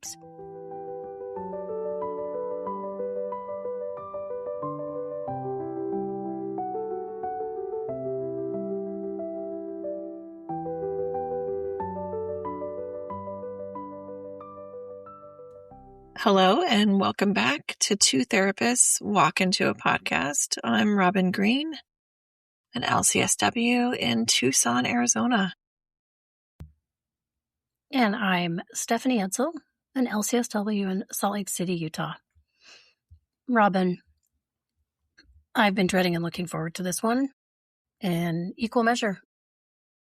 vibes. Hello and welcome back to Two Therapists Walk Into a Podcast. I'm Robin Green, an LCSW in Tucson, Arizona. And I'm Stephanie Edsel, an LCSW in Salt Lake City, Utah. Robin, I've been dreading and looking forward to this one in equal measure.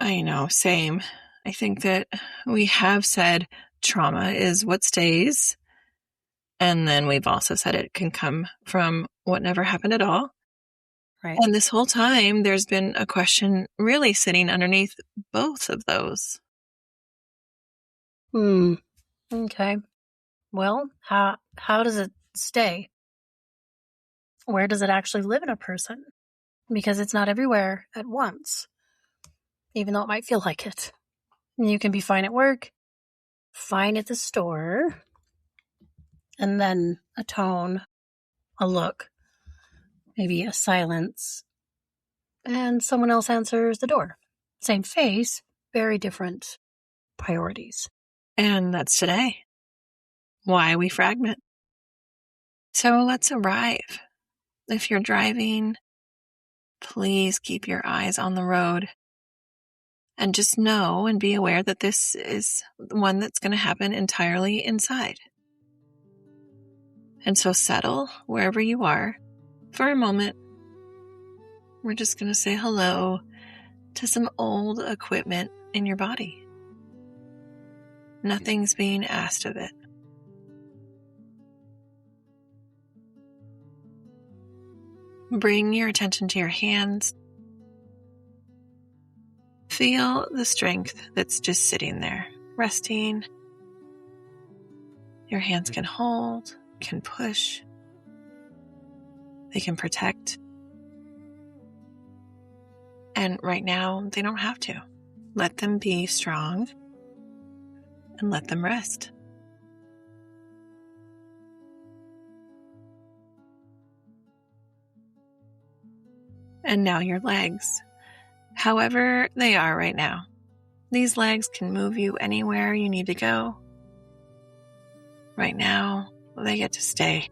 I know, same. I think that we have said trauma is what stays. And then we've also said it can come from what never happened at all. Right. And this whole time, there's been a question really sitting underneath both of those. Okay. Well, how does it stay? Where does it actually live in a person? Because it's not everywhere at once, even though it might feel like it. You can be fine at work, fine at the store, and then a tone, a look, maybe a silence, and someone else answers the door. Same face, very different priorities. And that's today. Why we fragment. So let's arrive. If you're driving, please keep your eyes on the road. And just know and be aware that this is one that's going to happen entirely inside. And so settle wherever you are for a moment. We're just going to say hello to some old equipment in your body. Nothing's being asked of it. Bring your attention to your hands. Feel the strength that's just sitting there, resting. Your hands can hold, can push. They can protect. And right now, they don't have to. Let them be strong and let them rest. And now your legs. However they are right now. These legs can move you anywhere you need to go. Right now, they get to stay.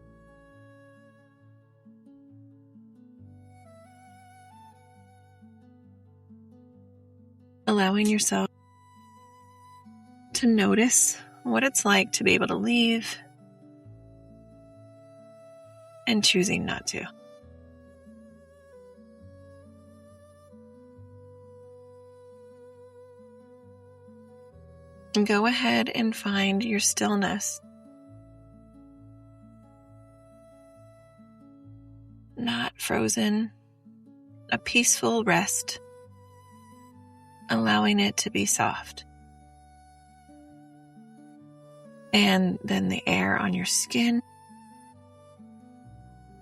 Allowing yourself to notice what it's like to be able to leave and choosing not to. And go ahead and find your stillness. Not frozen, a peaceful rest, allowing it to be soft. And then the air on your skin,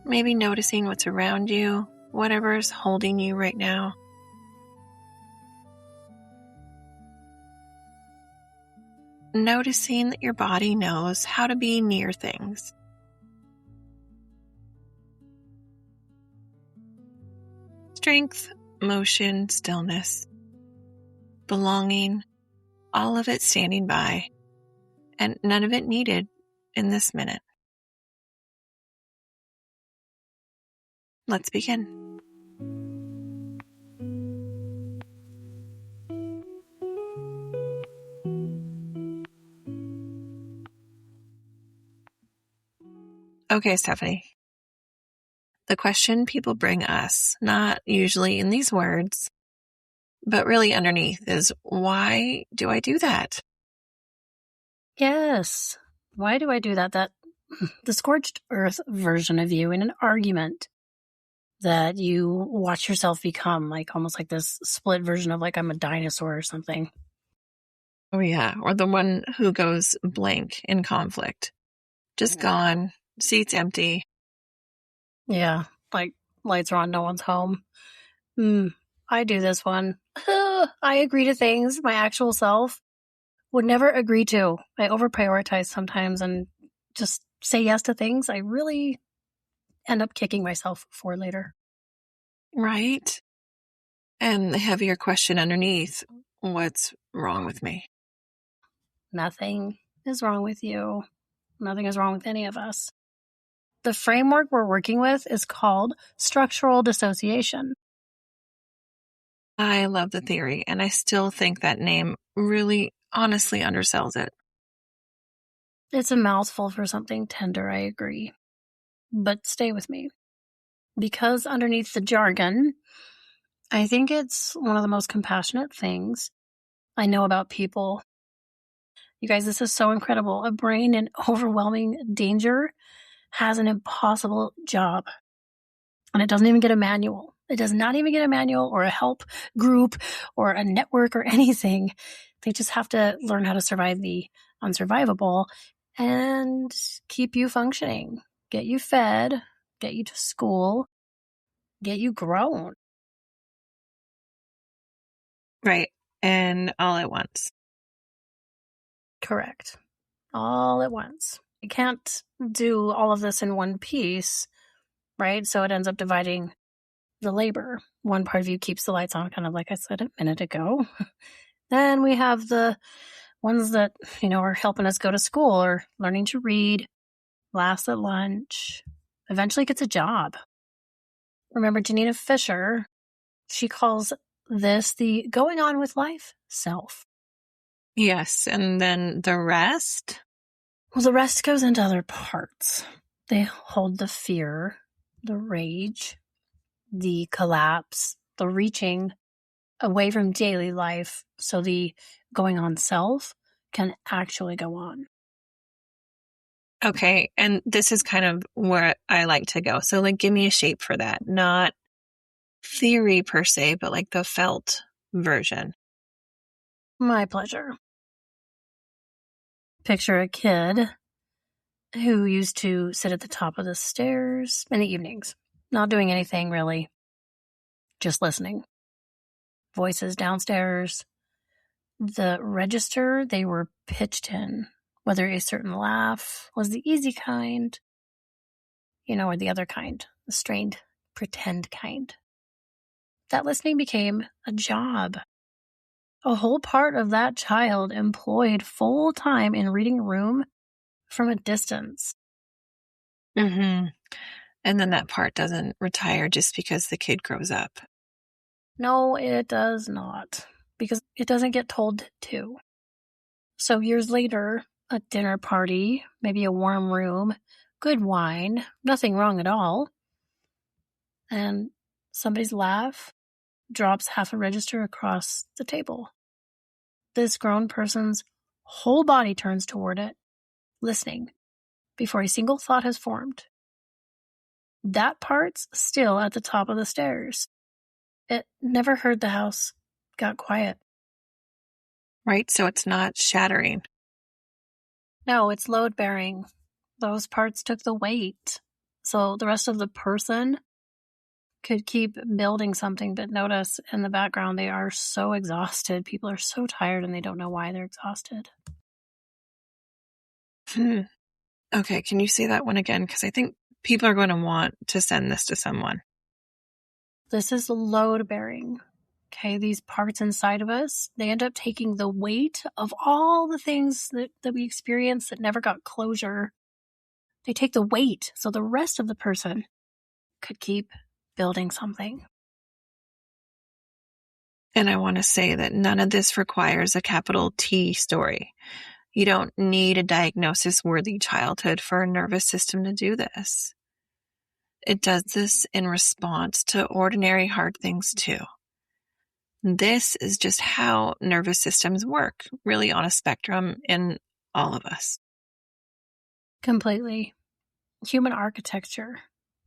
maybe noticing what's around you, whatever's holding you right now. Noticing that your body knows how to be near things. Strength, motion, stillness, belonging, all of it standing by, and none of it needed in this minute. Let's begin. Okay, Stephanie. The question people bring us, not usually in these words, but really underneath, is why do I do that? Yes. Why do I do that? That the scorched earth version of you in an argument that you watch yourself become, like almost like this split version of like I'm a dinosaur or something. Oh yeah, or the one who goes blank in conflict. Just gone, seats empty. Yeah, like lights are on, no one's home. I do this one. I agree to things, my actual self. would never agree to. I overprioritize sometimes and just say yes to things I really end up kicking myself for later. Right? And the heavier question underneath, what's wrong with me? Nothing is wrong with you. Nothing is wrong with any of us. The framework we're working with is called structural dissociation. I love the theory, and I still think that name really honestly undersells it. It's a mouthful for something tender, I agree. But stay with me. Because underneath the jargon, I think it's one of the most compassionate things I know about people. You guys, this is so incredible. A brain in overwhelming danger has an impossible job. And it doesn't even get a manual. It does not even get a manual or a help group or a network or anything. They just have to learn how to survive the unsurvivable and keep you functioning, get you fed, get you to school, get you grown. Right. And all at once. Correct. All at once. You can't do all of this in one piece, right? So it ends up dividing the labor. One part of you keeps the lights on, kind of like I said a minute ago. Then we have the ones that, are helping us go to school or learning to read, laughs at lunch, eventually gets a job. Remember Janina Fisher, she calls this the going on with life self. Yes. And then the rest? Well, the rest goes into other parts. They hold the fear, the rage, the collapse, the reaching away from daily life so the going on self can actually go on. Okay. And this is kind of where I like to go. So, give me a shape for that. Not theory per se, but the felt version. My pleasure. Picture a kid who used to sit at the top of the stairs in the evenings, not doing anything really, just listening. Voices downstairs. The register they were pitched in, whether a certain laugh was the easy kind, or the other kind, the strained, pretend kind. That listening became a job. A whole part of that child employed full time in reading a room from a distance. Mm-hmm. And then that part doesn't retire just because the kid grows up. No, it does not, because it doesn't get told to. So years later, a dinner party, maybe a warm room, good wine, nothing wrong at all. And somebody's laugh drops half a register across the table. This grown person's whole body turns toward it, listening, before a single thought has formed. That part's still at the top of the stairs. It never heard the house got quiet. Right? So it's not shattering. No, it's load bearing. Those parts took the weight. So the rest of the person could keep building something, but notice in the background they are so exhausted. People are so tired and they don't know why they're exhausted. Okay, can you say that one again? Because I think people are going to want to send this to someone. This is load bearing. Okay, these parts inside of us, they end up taking the weight of all the things that we experience that never got closure. They take the weight so the rest of the person could keep building something. And I want to say that none of this requires a capital T story. You don't need a diagnosis-worthy childhood for a nervous system to do this. It does this in response to ordinary hard things too. This is just how nervous systems work, really on a spectrum in all of us. Completely. Human architecture,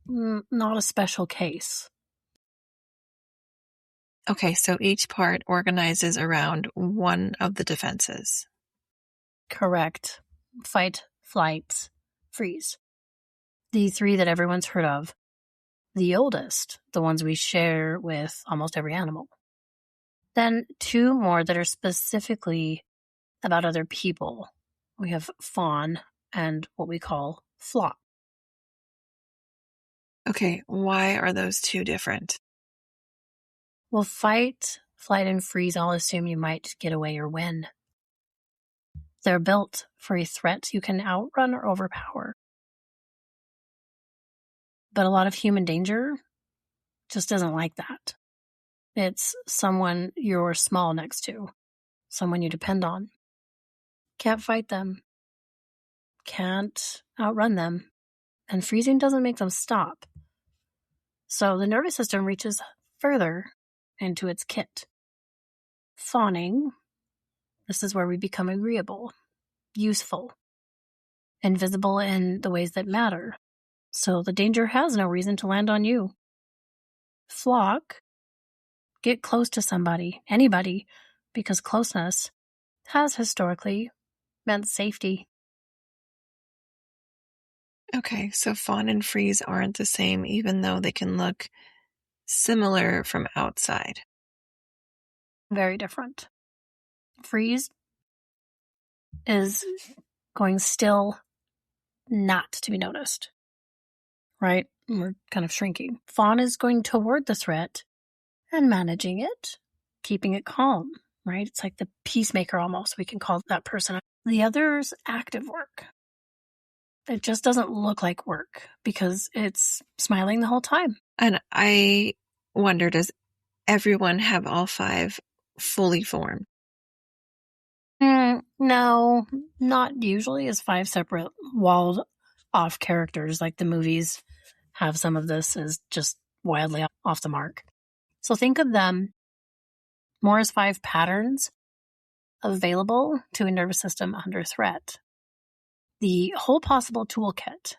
not a special case. Okay, so each part organizes around one of the defenses. Correct. Fight, flight, freeze. The three that everyone's heard of. The oldest, the ones we share with almost every animal. Then two more that are specifically about other people. We have fawn and what we call flock. Okay, why are those two different? Well, fight, flight, and freeze all assume you might get away or win. They're built for a threat you can outrun or overpower. But a lot of human danger just isn't like that. It's someone you're small next to, someone you depend on. Can't fight them, can't outrun them, and freezing doesn't make them stop. So the nervous system reaches further into its kit. Fawning, this is where we become agreeable, useful, invisible in the ways that matter. So the danger has no reason to land on you. Flock, get close to somebody, anybody, because closeness has historically meant safety. Okay, so fawn and freeze aren't the same, even though they can look similar from outside. Very different. Freeze is going still not to be noticed, right? We're kind of shrinking. Fawn is going toward the threat and managing it, keeping it calm, right? It's like the peacemaker almost. We can call that person. The other's active work. It just doesn't look like work because it's smiling the whole time. And I wonder, does everyone have all 5 fully formed? No, not usually as 5 separate walled off characters like the movies have. Some of this is just wildly off the mark. So think of them more as 5 patterns available to a nervous system under threat. The whole possible toolkit.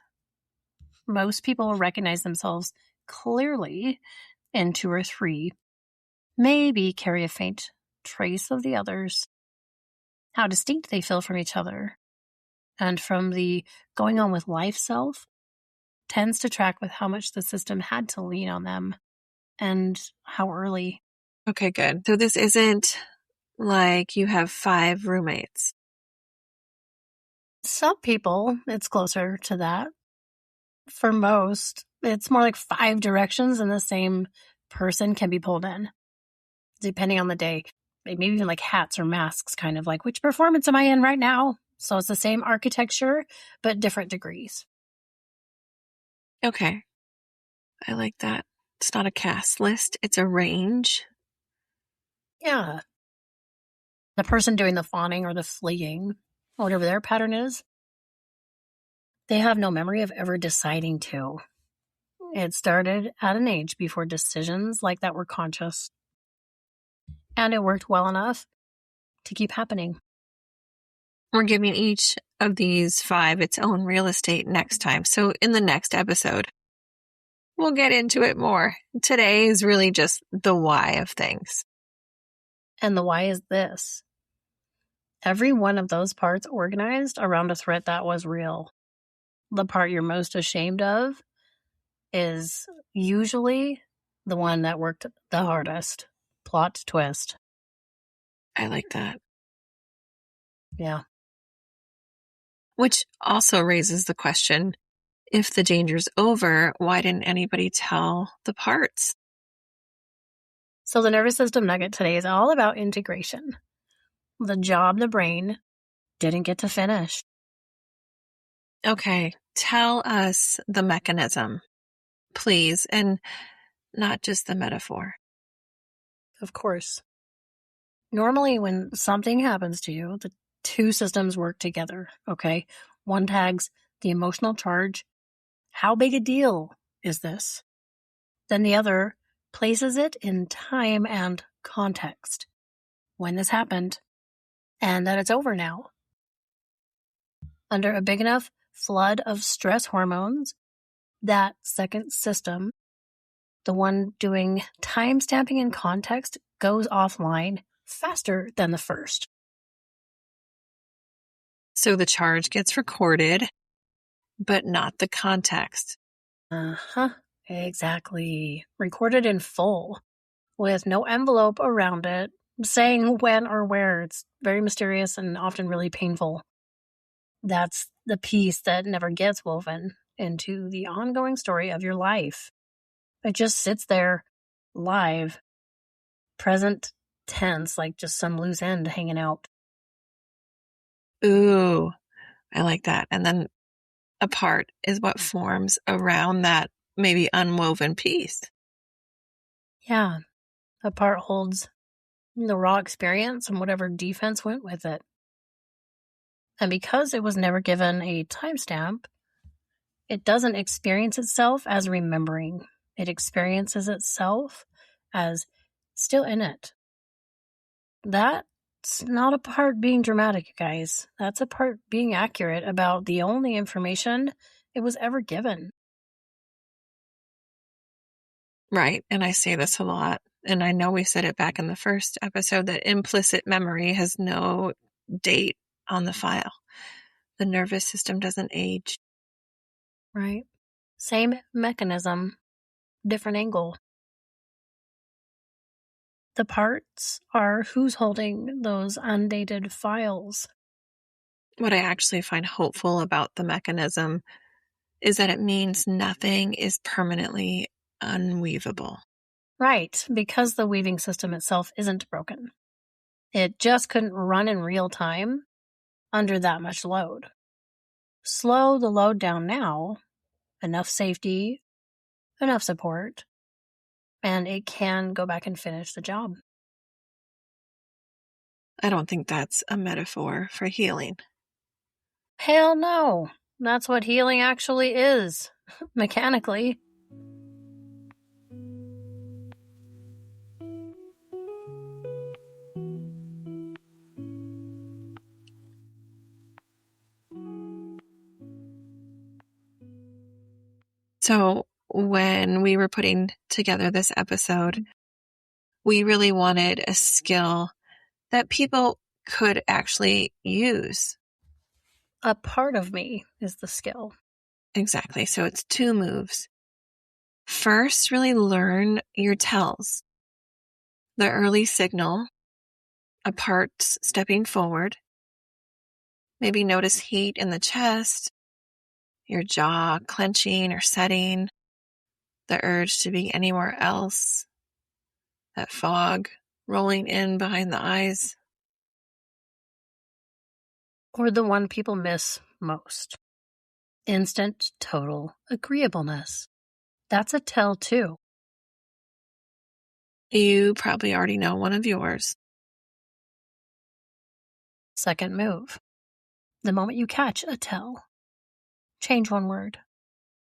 Most people will recognize themselves clearly in 2 or 3, maybe carry a faint trace of the others, how distinct they feel from each other, and from the going on with life self tends to track with how much the system had to lean on them and how early. Okay, good. So this isn't like you have 5 roommates. Some people, it's closer to that. For most, it's more like 5 directions and the same person can be pulled in, depending on the day. Maybe even like hats or masks, kind of like, which performance am I in right now? So it's the same architecture, but different degrees. Okay. I like that. It's not a cast list, it's a range. Yeah. The person doing the fawning or the fleeing, whatever their pattern is, they have no memory of ever deciding to. It started at an age before decisions like that were conscious. And it worked well enough to keep happening. We're giving each of these 5 its own real estate next time. So in the next episode, we'll get into it more. Today is really just the why of things. And the why is this. Every one of those parts organized around a threat that was real. The part you're most ashamed of is usually the one that worked the hardest. Plot twist. I like that. Yeah. Which also raises the question, if the danger's over, why didn't anybody tell the parts? So the nervous system nugget today is all about integration. The job the brain didn't get to finish. Okay, tell us the mechanism, please, and not just the metaphor. Of course. Normally, when something happens to you, the 2 systems work together, okay? One tags the emotional charge. How big a deal is this? Then the other places it in time and context. When this happened, and that it's over now. Under a big enough flood of stress hormones, that second system, the one doing time stamping and context, goes offline faster than the first. So the charge gets recorded, but not the context. Exactly. Recorded in full, with no envelope around it, saying when or where it's very mysterious and often really painful. That's the piece that never gets woven into the ongoing story of your life. It just sits there live, present tense, like just some loose end hanging out. Ooh, I like that. And then a part is what forms around that maybe unwoven piece. Yeah, a part holds the raw experience and whatever defense went with it. And because it was never given a timestamp, it doesn't experience itself as remembering. It experiences itself as still in it. That's not a part being dramatic, you guys. That's a part being accurate about the only information it was ever given. Right. And I say this a lot. And I know we said it back in the first episode that implicit memory has no date on the file. The nervous system doesn't age. Right? Same mechanism, different angle. The parts are who's holding those undated files. What I actually find hopeful about the mechanism is that it means nothing is permanently unweavable. Right, because the weaving system itself isn't broken. It just couldn't run in real time under that much load. Slow the load down now, enough safety, enough support, and it can go back and finish the job. I don't think that's a metaphor for healing. Hell no! That's what healing actually is, mechanically. So when we were putting together this episode, we really wanted a skill that people could actually use. A part of me is the skill. Exactly. So it's 2 moves. First, really learn your tells. The early signal, a part stepping forward. Maybe notice heat in the chest, your jaw clenching or setting, the urge to be anywhere else, that fog rolling in behind the eyes. Or the one people miss most. Instant, total agreeableness. That's a tell too. You probably already know one of yours. Second move. The moment you catch a tell, change one word.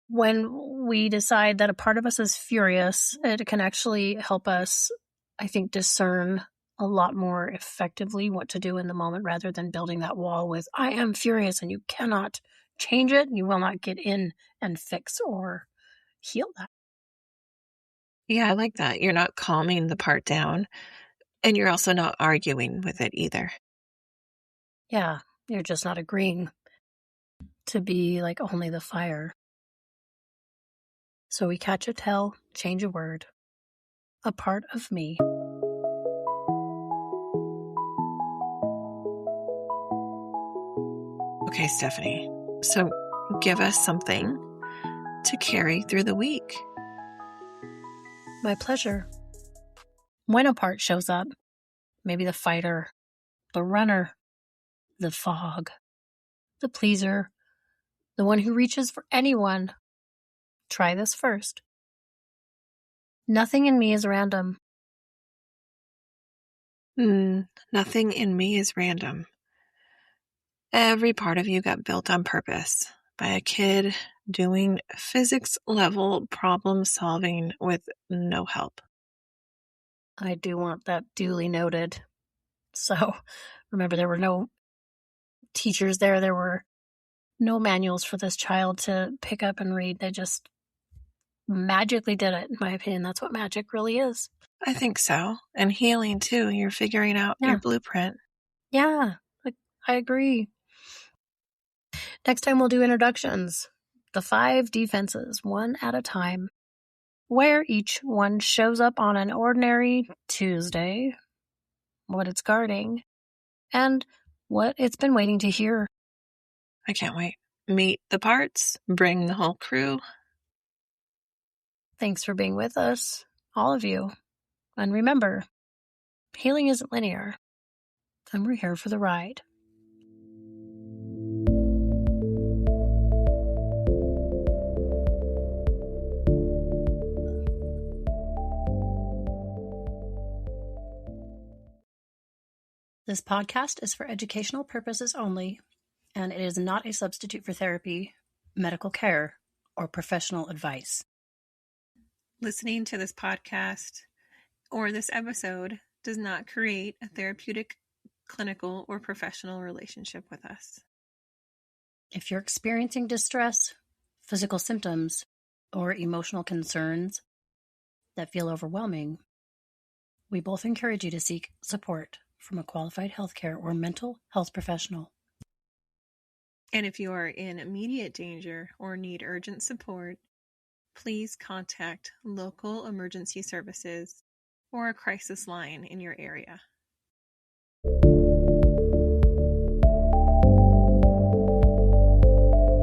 When we decide that a part of us is furious, it can actually help us, I think, discern a lot more effectively what to do in the moment rather than building that wall with, I am furious and you cannot change it. You will not get in and fix or heal that. Yeah, I like that. You're not calming the part down, and you're also not arguing with it either. Yeah, you're just not agreeing to be like only the fire. So we catch a tell, change a word. A part of me. Okay, Stephanie. So give us something to carry through the week. My pleasure. When a part shows up, maybe the fighter, the runner, the fog, the pleaser, the one who reaches for anyone, try this first. Nothing in me is random. Nothing in me is random. Every part of you got built on purpose by a kid doing physics-level problem solving with no help. I do want that duly noted. So, remember, there were no teachers there. There were no manuals for this child to pick up and read. They just magically did it, in my opinion. That's what magic really is. I think so. And healing, too. You're figuring out your blueprint. Yeah, I agree. Next time we'll do introductions. The 5 defenses, one at a time, where each one shows up on an ordinary Tuesday, what it's guarding, and what it's been waiting to hear. I can't wait. Meet the parts, bring the whole crew. Thanks for being with us, all of you. And remember, healing isn't linear, and we're here for the ride. This podcast is for educational purposes only, and it is not a substitute for therapy, medical care, or professional advice. Listening to this podcast or this episode does not create a therapeutic, clinical, or professional relationship with us. If you're experiencing distress, physical symptoms, or emotional concerns that feel overwhelming, we both encourage you to seek support from a qualified healthcare or mental health professional. And if you are in immediate danger or need urgent support, please contact local emergency services or a crisis line in your area.